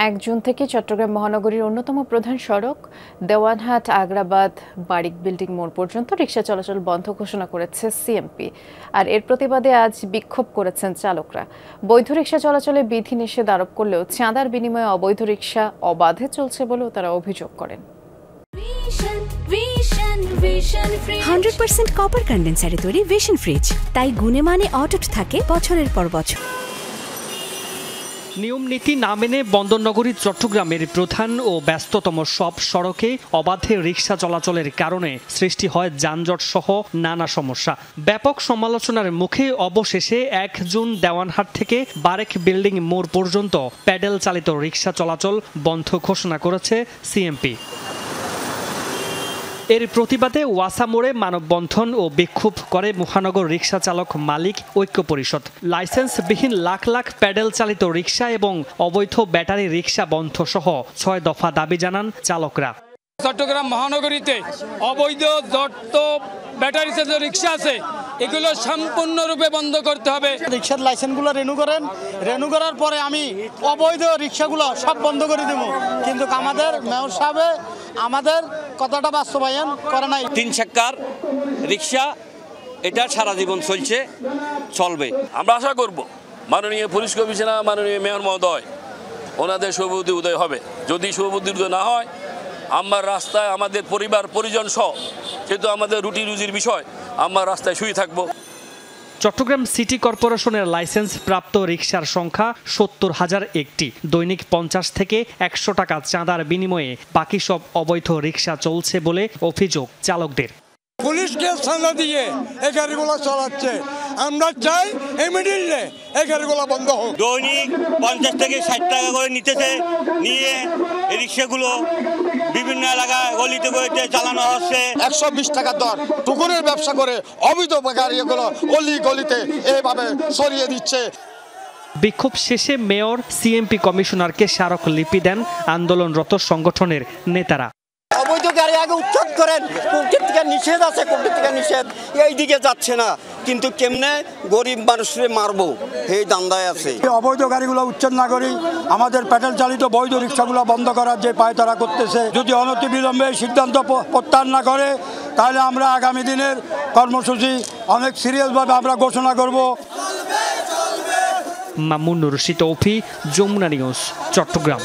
1 June থেকে চট্টগ্রাম মহানগরীর অন্যতম প্রধান সড়ক দেওয়ানহাট আগ্রাবাদ বারিক বিল্ডিং মোড় পর্যন্ত রিকশা চলাচল বন্ধ ঘোষণা করেছে সিএমপি। আর এর প্রতিবাদে আজ বিক্ষোভ করেছেন চালকরা। বৈধ রিকশা চলাচলে বিধিনিষেধ আরোপ করলেও চাঁদার বিনিময়ে অবৈধ রিকশা অবাধে চলছে বলেও তারা অভিযোগ করেন। 100% কপার কন্ডেন্সারে তৈরি ভিশন ফ্রিজ, তাই গুণে মানে অটুট থাকে বছরের পর বছর। নিয়ম নীতি না মেনে বন্দরনগরী চট্টগ্রামের প্রধান ও ব্যস্ততম সব সড়কে অবাধে রিকশা চলাচলের কারণে সৃষ্টি হয় যানজট সহ নানা সমস্যা। ব্যাপক সমালোচনার মুখে অবশেষে 1 জুন দেওয়ানহাট থেকে বারেক বিল্ডিং মোড় পর্যন্ত প্যাডেল চালিত রিকশা চলাচল বন্ধ ঘোষণা করেছে সিএমপি। এর প্রতিবাদে ওয়াসা মোড়ে মানববন্ধন ও বিক্ষোভ করে মহানগর রিকশা চালক মালিক ঐক্য পরিষদ। লাইসেন্সবিহীন লাখ লাখ প্যাডেল চালিত রিকশা এবং অবৈধ ব্যাটারি রিকশা বন্ধ সহ 6 দফা দাবি জানান চালকরা। চট্টগ্রাম মহানগরীতে অবৈধ যত ব্যাটারি চালিত রিকশা আছে এগুলো সম্পূর্ণরূপে বন্ধ করতে হবে। রিকশার লাইসেন্সগুলো রেনু করেন, রেনু করার পরে আমি অবৈধ রিকশাগুলো সব বন্ধ করে দেব। কিন্তু আমাদের মেয়র সাহেব আমাদের কথাটা বাস্তবায়ন করে নাই। 3 চাকার রিকশা এটা সারা জীবন চলবে। আমরা আশা করব মাননীয় পুলিশ কমিশনার, মাননীয় মেয়র মহোদয় ওনাদের শুভবুদ্ধি উদয় হবে। যদি শুভবুদ্ধি উদয় না হয় আমরা রাস্তায় আমাদের পরিবার পরিজন সহ, যেহেতু আমাদের রুটি রুজির বিষয়, আমরা রাস্তায় শুয়ে থাকবো। চট্টগ্রাম সিটি কর্পোরেশনের লাইসেন্স প্রাপ্ত রিকশার সংখ্যা 70,000 একটি। দৈনিক 50 থেকে 100 টাকা চাঁদার বিনিময়ে বাকি সব অবৈধ রিকশা চলছে বলে অভিযোগ চালকদের। পুলিশকে চাঁদা দিয়ে এই গাড়িগুলো চালাচ্ছে, আমরা চাই ইমিডিয়েটলি এই গাড়িগুলো বন্ধ হোক। দৈনিক 50 থেকে 60 টাকা করে নিয়ে এই রিকশাগুলো বিভিন্ন এলাকায় গলিতে গলিতে চালানো হচ্ছে। 120 টাকা দর টুকুরের ব্যবসা করে অবৈধ গাড়িগুলো অলি গলিতে এইভাবে সরিয়ে দিচ্ছে। বিক্ষোভ শেষে মেয়র সিএমপি কমিশনারকে স্মারকলিপি দেন আন্দোলনরত সংগঠনের নেতারা। অবৈধ গাড়ি আগে উচ্ছেদ করেন, কোর্টের থেকে নিষেধ আছে, কোর্টের থেকে নিষেধ এই দিকে যাচ্ছে না, কিন্তু কেমনে গরিব মানুষকে মারবো এই দান্দায় আছে। অবৈধ গাড়িগুলো উচ্ছেদ না করি আমাদের প্যাডেল চালিত বৈধ রিক্সাগুলো বন্ধ করার যে পায়তারা করতেছে, যদি অনতিবিলম্বে সিদ্ধান্ত প্রত্যাহার না করে তাহলে আমরা আগামী দিনের কর্মসূচি অনেক সিরিয়াসভাবে আমরা ঘোষণা করব। মামুন রশিদ তৌফি, যমুনা নিউজ, চট্টগ্রাম।